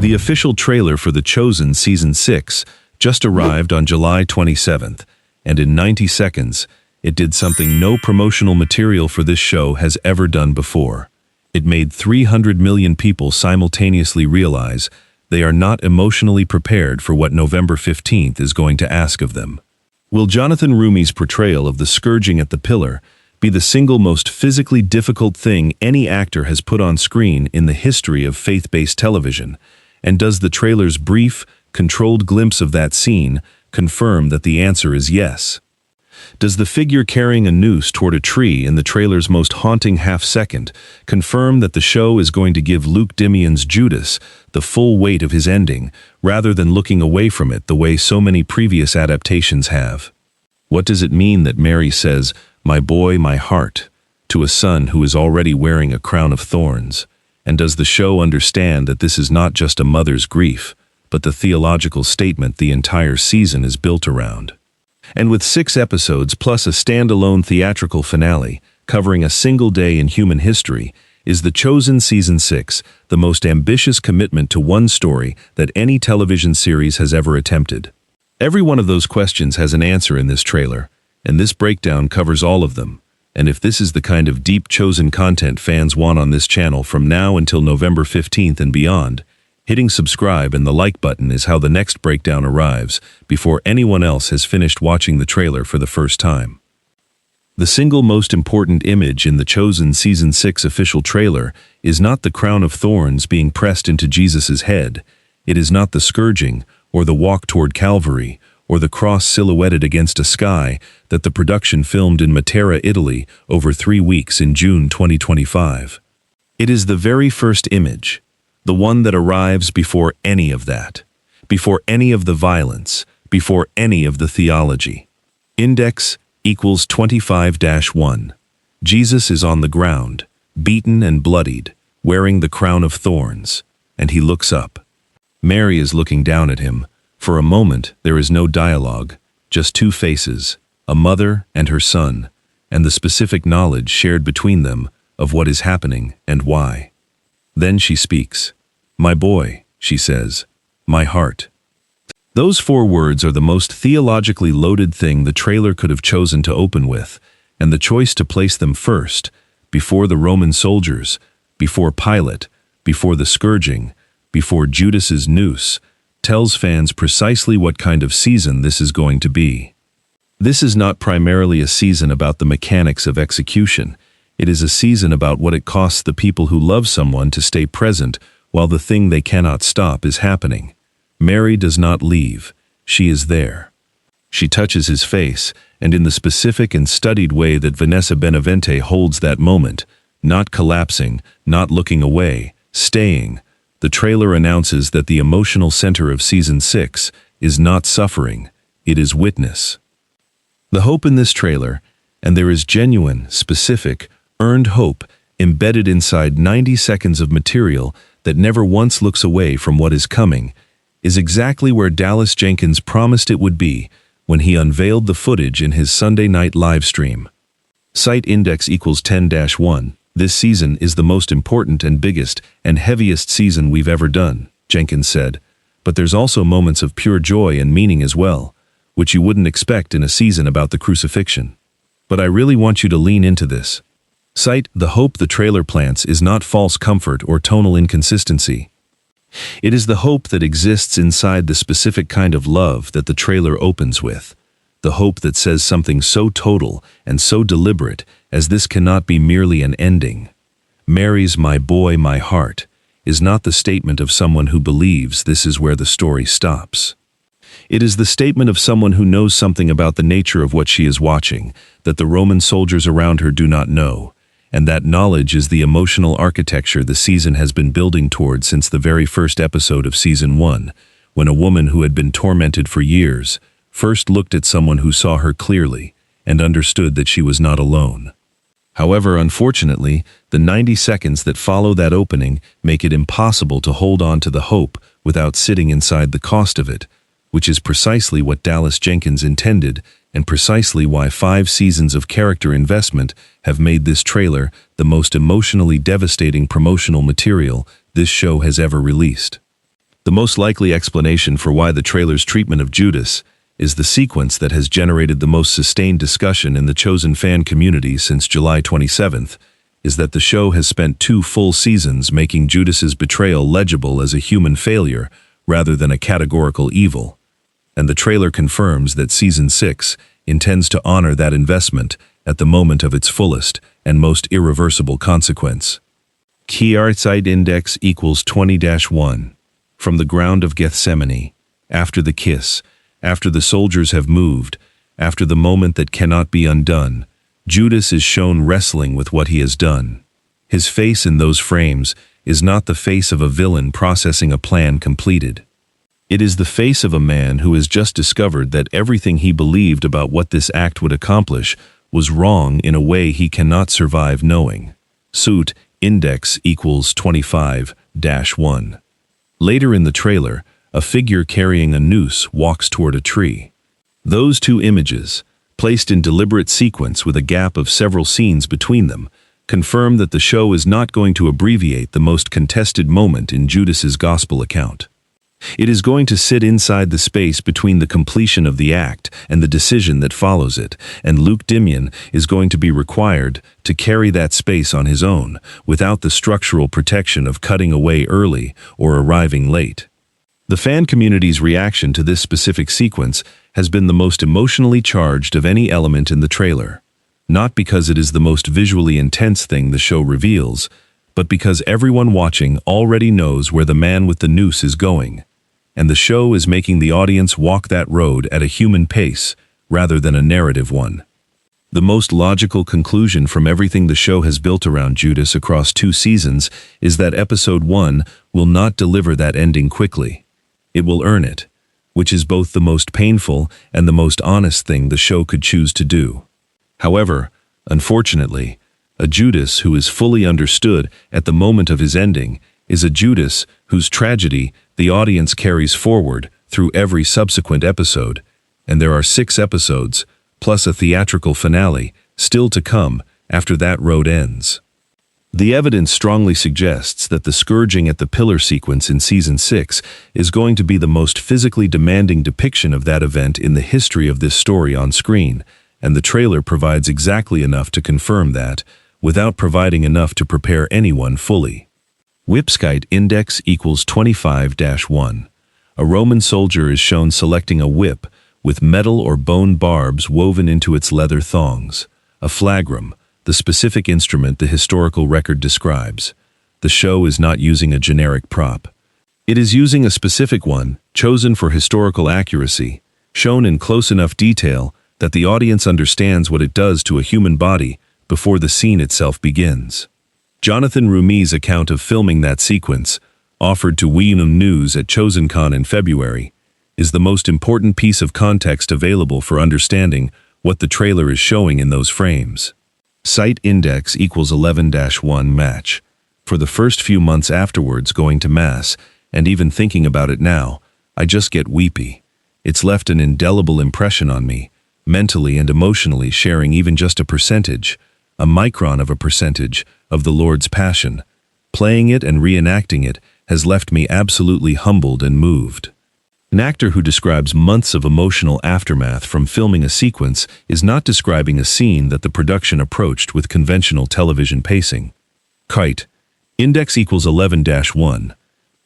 The official trailer for The Chosen Season 6 just arrived on July 27th, and in 90 seconds, it did something no promotional material for this show has ever done before. It made 300 million people simultaneously realize they are not emotionally prepared for what November 15th is going to ask of them. Will Jonathan Rumi's portrayal of the scourging at the pillar be the single most physically difficult thing any actor has put on screen in the history of faith-based television? And does the trailer's brief, controlled glimpse of that scene confirm that the answer is yes? Does the figure carrying a noose toward a tree in the trailer's most haunting half-second confirm that the show is going to give Luke Dimian's Judas the full weight of his ending, rather than looking away from it the way so many previous adaptations have? What does it mean that Mary says, "My boy, my heart," to a son who is already wearing a crown of thorns? And does the show understand that this is not just a mother's grief, but the theological statement the entire season is built around? And with 6 episodes plus a standalone theatrical finale covering a single day in human history, is The Chosen Season 6 the most ambitious commitment to one story that any television series has ever attempted? Every one of those questions has an answer in this trailer, and this breakdown covers all of them. And if this is the kind of deep Chosen content fans want on this channel from now until November 15th and beyond, hitting subscribe and the like button is how the next breakdown arrives before anyone else has finished watching the trailer for the first time. The single most important image in The Chosen Season 6 official trailer is not the crown of thorns being pressed into Jesus' head. It is not the scourging, or the walk toward Calvary, or the cross silhouetted against a sky that the production filmed in Matera, Italy, over 3 weeks in June 2025. It is the very first image, the one that arrives before any of that, before any of the violence, before any of the theology. Index equals 25-1. Jesus is on the ground, beaten and bloodied, wearing the crown of thorns, and he looks up. Mary is looking down at him. For a moment, there is no dialogue, just 2 faces, a mother and her son, and the specific knowledge shared between them of what is happening and why. Then she speaks. "My boy," she says, "my heart." Those 4 words are the most theologically loaded thing the trailer could have chosen to open with, and the choice to place them first, before the Roman soldiers, before Pilate, before the scourging, before Judas's noose, tells fans precisely what kind of season this is going to be. This is not primarily a season about the mechanics of execution. It is a season about what it costs the people who love someone to stay present while the thing they cannot stop is happening. Mary does not leave. She is there. She touches his face, and in the specific and studied way that Vanessa Benavente holds that moment, not collapsing, not looking away, staying, the trailer announces that the emotional center of Season 6 is not suffering, it is witness. The hope in this trailer, and there is genuine, specific, earned hope embedded inside 90 seconds of material that never once looks away from what is coming, is exactly where Dallas Jenkins promised it would be when he unveiled the footage in his Sunday night live stream. Site index equals 10-1. "This season is the most important and biggest and heaviest season we've ever done," Jenkins said, "but there's also moments of pure joy and meaning as well, which you wouldn't expect in a season about the crucifixion. But I really want you to lean into this." Cite, "The hope the trailer plants is not false comfort or tonal inconsistency. It is the hope that exists inside the specific kind of love that the trailer opens with. The hope that says something so total and so deliberate as this cannot be merely an ending. Mary's 'my boy, my heart' is not the statement of someone who believes this is where the story stops. It is the statement of someone who knows something about the nature of what she is watching that the Roman soldiers around her do not know, and that knowledge is the emotional architecture the season has been building toward since the very first episode of Season 1, when a woman who had been tormented for years first looked at someone who saw her clearly and understood that she was not alone. However, unfortunately, the 90 seconds that follow that opening make it impossible to hold on to the hope without sitting inside the cost of it, which is precisely what Dallas Jenkins intended and precisely why 5 seasons of character investment have made this trailer the most emotionally devastating promotional material this show has ever released. The most likely explanation for why the trailer's treatment of Judas is the sequence that has generated the most sustained discussion in the Chosen fan community since July 27th, is that the show has spent 2 full seasons making Judas's betrayal legible as a human failure rather than a categorical evil. And the trailer confirms that Season 6 intends to honor that investment at the moment of its fullest and most irreversible consequence. Key Artside Index equals 20-1. From the ground of Gethsemane, after the kiss, after the soldiers have moved, after the moment that cannot be undone, Judas is shown wrestling with what he has done. His face in those frames is not the face of a villain processing a plan completed. It is the face of a man who has just discovered that everything he believed about what this act would accomplish was wrong in a way he cannot survive knowing. Suit Index equals 25-1. Later in the trailer, a figure carrying a noose walks toward a tree. Those 2 images, placed in deliberate sequence with a gap of several scenes between them, confirm that the show is not going to abbreviate the most contested moment in Judas's gospel account. It is going to sit inside the space between the completion of the act and the decision that follows it, and Luke Dimion is going to be required to carry that space on his own, without the structural protection of cutting away early or arriving late. The fan community's reaction to this specific sequence has been the most emotionally charged of any element in the trailer, not because it is the most visually intense thing the show reveals, but because everyone watching already knows where the man with the noose is going, and the show is making the audience walk that road at a human pace rather than a narrative one. The most logical conclusion from everything the show has built around Judas across 2 seasons is that Episode 1 will not deliver that ending quickly. It will earn it, which is both the most painful and the most honest thing the show could choose to do. However, unfortunately, a Judas who is fully understood at the moment of his ending is a Judas whose tragedy the audience carries forward through every subsequent episode, and there are 6 episodes, plus a theatrical finale, still to come after that road ends. The evidence strongly suggests that the scourging at the pillar sequence in Season 6 is going to be the most physically demanding depiction of that event in the history of this story on screen, and the trailer provides exactly enough to confirm that, without providing enough to prepare anyone fully. Whipskite Index equals 25-1. A Roman soldier is shown selecting a whip with metal or bone barbs woven into its leather thongs, a flagrum, the specific instrument the historical record describes. The show is not using a generic prop. It is using a specific one, chosen for historical accuracy, shown in close enough detail that the audience understands what it does to a human body before the scene itself begins. Jonathan Rumi's account of filming that sequence, offered to WeUnum News at ChosenCon in February, is the most important piece of context available for understanding what the trailer is showing in those frames. Site Index equals 11-1 match. For the first few months afterwards going to Mass, and even thinking about it now, I just get weepy. It's left an indelible impression on me, mentally and emotionally sharing even just a percentage, a micron of a percentage, of the Lord's Passion. Playing it and reenacting it has left me absolutely humbled and moved. An actor who describes months of emotional aftermath from filming a sequence is not describing a scene that the production approached with conventional television pacing. Kite. Index equals 11-1.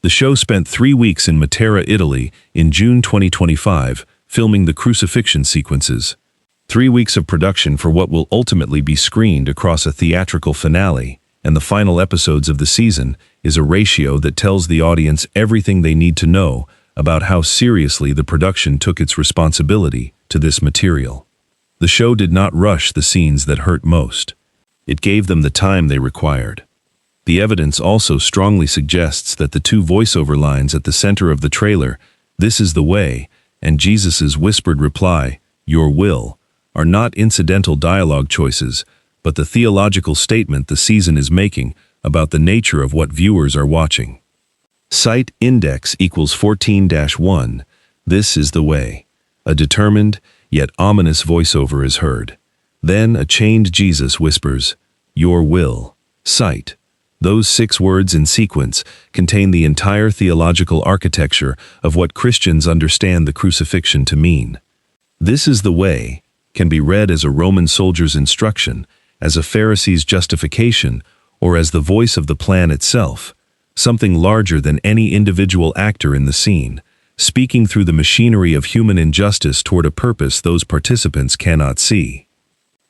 The show spent 3 weeks in Matera, Italy in June 2025, filming the crucifixion sequences. 3 weeks of production for what will ultimately be screened across a theatrical finale, and the final episodes of the season is a ratio that tells the audience everything they need to know about how seriously the production took its responsibility to this material. The show did not rush the scenes that hurt most. It gave them the time they required. The evidence also strongly suggests that the 2 voiceover lines at the center of the trailer, "This is the way," and Jesus's whispered reply, "Your will," are not incidental dialogue choices, but the theological statement the season is making about the nature of what viewers are watching. Site Index equals 14-1. This is the way. A determined, yet ominous voiceover is heard. Then a chained Jesus whispers, "Your will." Site. Those 6 words in sequence contain the entire theological architecture of what Christians understand the crucifixion to mean. "This is the way" can be read as a Roman soldier's instruction, as a Pharisee's justification, or as the voice of the plan itself, something larger than any individual actor in the scene, speaking through the machinery of human injustice toward a purpose those participants cannot see.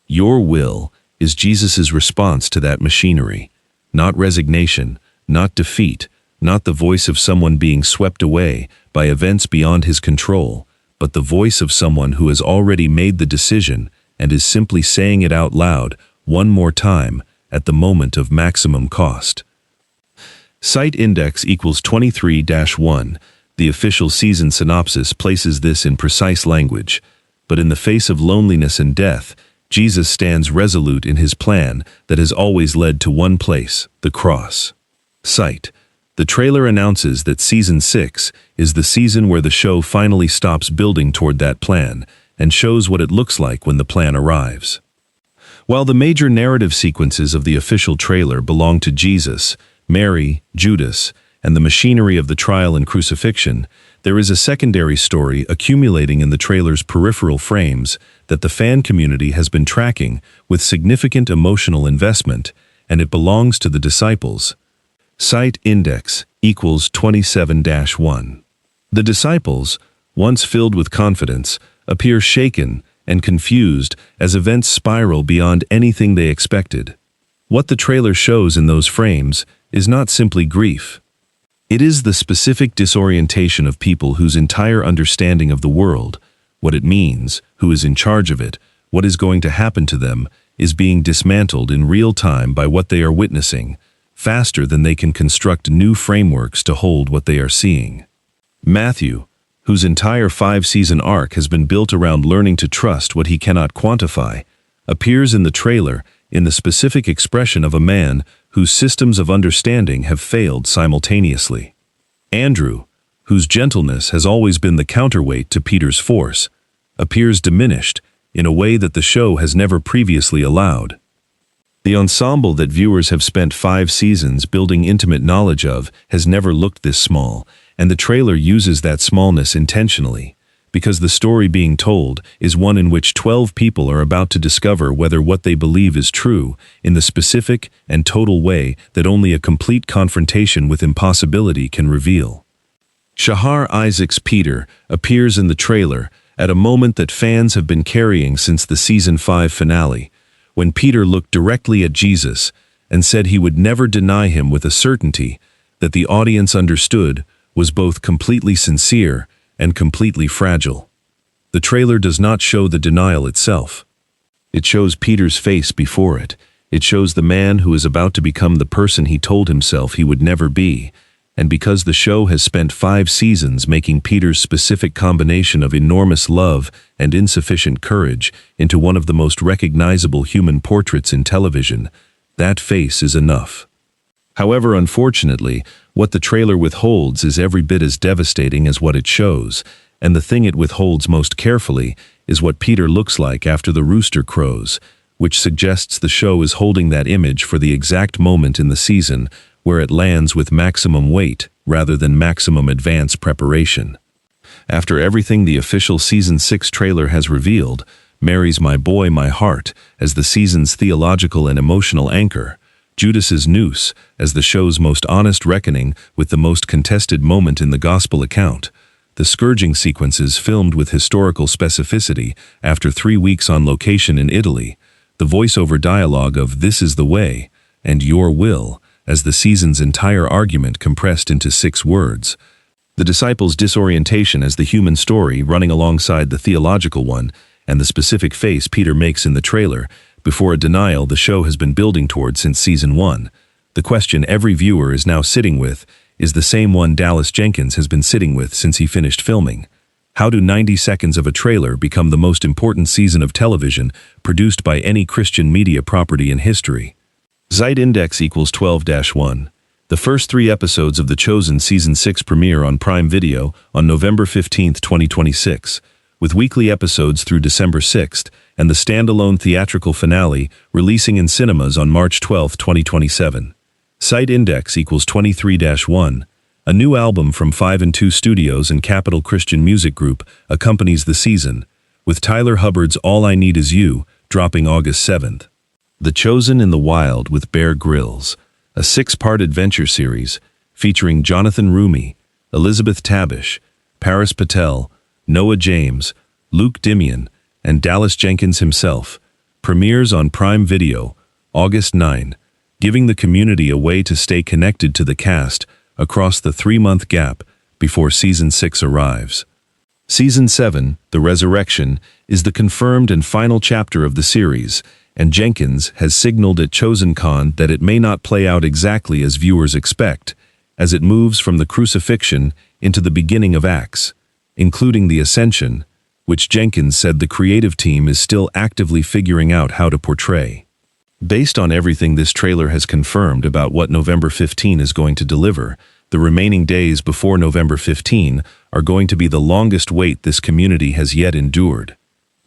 Your will is Jesus' response to that machinery, not resignation, not defeat, not the voice of someone being swept away by events beyond his control, but the voice of someone who has already made the decision and is simply saying it out loud one more time at the moment of maximum cost. Site index equals 23-1. The official season synopsis places this in precise language, but in the face of loneliness and death, Jesus stands resolute in his plan that has always led to one place, the cross. Site. The trailer announces that Season 6 is the season where the show finally stops building toward that plan and shows what it looks like when the plan arrives. While the major narrative sequences of the official trailer belong to Jesus, Mary, Judas, and the machinery of the trial and crucifixion, there is a secondary story accumulating in the trailer's peripheral frames that the fan community has been tracking with significant emotional investment, and it belongs to the disciples. Site index equals 27-1. The disciples, once filled with confidence, appear shaken and confused as events spiral beyond anything they expected. What the trailer shows in those frames is not simply grief. It is the specific disorientation of people whose entire understanding of the world, what it means, who is in charge of it, what is going to happen to them, is being dismantled in real time by what they are witnessing, faster than they can construct new frameworks to hold what they are seeing. Matthew, whose entire 5-season arc has been built around learning to trust what he cannot quantify, appears in the trailer in the specific expression of a man whose systems of understanding have failed simultaneously. Andrew, whose gentleness has always been the counterweight to Peter's force, appears diminished in a way that the show has never previously allowed. The ensemble that viewers have spent 5 seasons building intimate knowledge of has never looked this small, and the trailer uses that smallness intentionally, because the story being told is one in which 12 people are about to discover whether what they believe is true in the specific and total way that only a complete confrontation with impossibility can reveal. Shahar Isaac's Peter appears in the trailer at a moment that fans have been carrying since the Season 5 finale, when Peter looked directly at Jesus and said he would never deny him with a certainty that the audience understood was both completely sincere and completely fragile. The trailer does not show the denial itself. It shows Peter's face before it. It shows the man who is about to become the person he told himself he would never be. And because the show has spent 5 seasons making Peter's specific combination of enormous love and insufficient courage into one of the most recognizable human portraits in television, that face is enough. However, unfortunately, what the trailer withholds is every bit as devastating as what it shows, and the thing it withholds most carefully is what Peter looks like after the rooster crows, which suggests the show is holding that image for the exact moment in the season where it lands with maximum weight rather than maximum advance preparation. After everything the official Season 6 trailer has revealed, Mary's My Boy, My Heart as the season's theological and emotional anchor, Judas's noose as the show's most honest reckoning with the most contested moment in the gospel account, the scourging sequences filmed with historical specificity after 3 weeks on location in Italy, the voiceover dialogue of "This is the way" and "Your will" as the season's entire argument compressed into 6 words, the disciples' disorientation as the human story running alongside the theological one, and the specific face Peter makes in the trailer before a denial the show has been building toward since Season 1. The question every viewer is now sitting with is the same one Dallas Jenkins has been sitting with since he finished filming. How do 90 seconds of a trailer become the most important season of television produced by any Christian media property in history? Site index equals 12-1. The first 3 episodes of The Chosen Season 6 premiere on Prime Video on November 15, 2026, with weekly episodes through December 6th, and the standalone theatrical finale releasing in cinemas on March 12, 2027. Site index equals 23-1. A new album from 5 and 2 Studios and Capital Christian Music Group accompanies the season, with Tyler Hubbard's All I Need Is You dropping August 7th. The Chosen in the Wild with Bear Grylls, a 6-part adventure series featuring Jonathan Rumi, Elizabeth Tabish, Paris Patel, Noah James, Luke Dimian, and Dallas Jenkins himself, premieres on Prime Video August 9, giving the community a way to stay connected to the cast across the 3-month gap before Season 6 arrives. Season 7, The Resurrection, is the confirmed and final chapter of the series, and Jenkins has signaled at ChosenCon that it may not play out exactly as viewers expect, as it moves from the crucifixion into the beginning of acts, including the Ascension, which Jenkins said the creative team is still actively figuring out how to portray. Based on everything this trailer has confirmed about what November 15 is going to deliver, the remaining days before November 15 are going to be the longest wait this community has yet endured.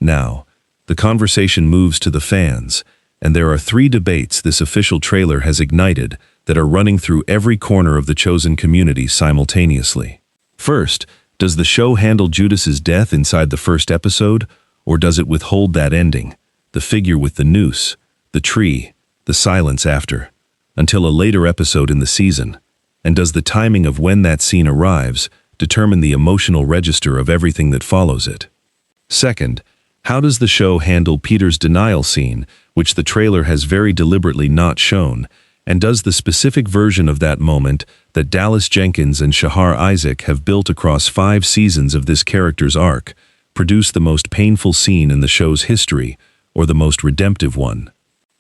Now, the conversation moves to the fans, and there are 3 debates this official trailer has ignited that are running through every corner of the Chosen community simultaneously. First, does the show handle Judas's death inside the first episode, or does it withhold that ending, the figure with the noose, the tree, the silence after, until a later episode in the season? And does the timing of when that scene arrives determine the emotional register of everything that follows it? Second, how does the show handle Peter's denial scene, which the trailer has very deliberately not shown, and does the specific version of that moment that Dallas Jenkins and Shahar Isaac have built across 5 seasons of this character's arc produce the most painful scene in the show's history, or the most redemptive one?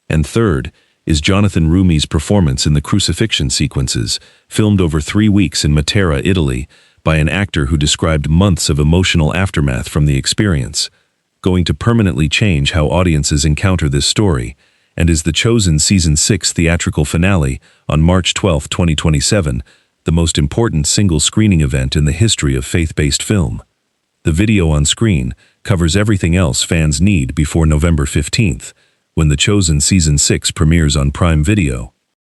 And third, is Jonathan Rumi's performance in the crucifixion sequences, filmed over 3 weeks in Matera, Italy, by an actor who described months of emotional aftermath from the experience, going to permanently change how audiences encounter this story, and is The Chosen Season 6 theatrical finale on March 12, 2027, the most important single screening event in the history of faith-based film. The video on screen covers everything else fans need before November 15th, when The Chosen Season 6 premieres on Prime Video.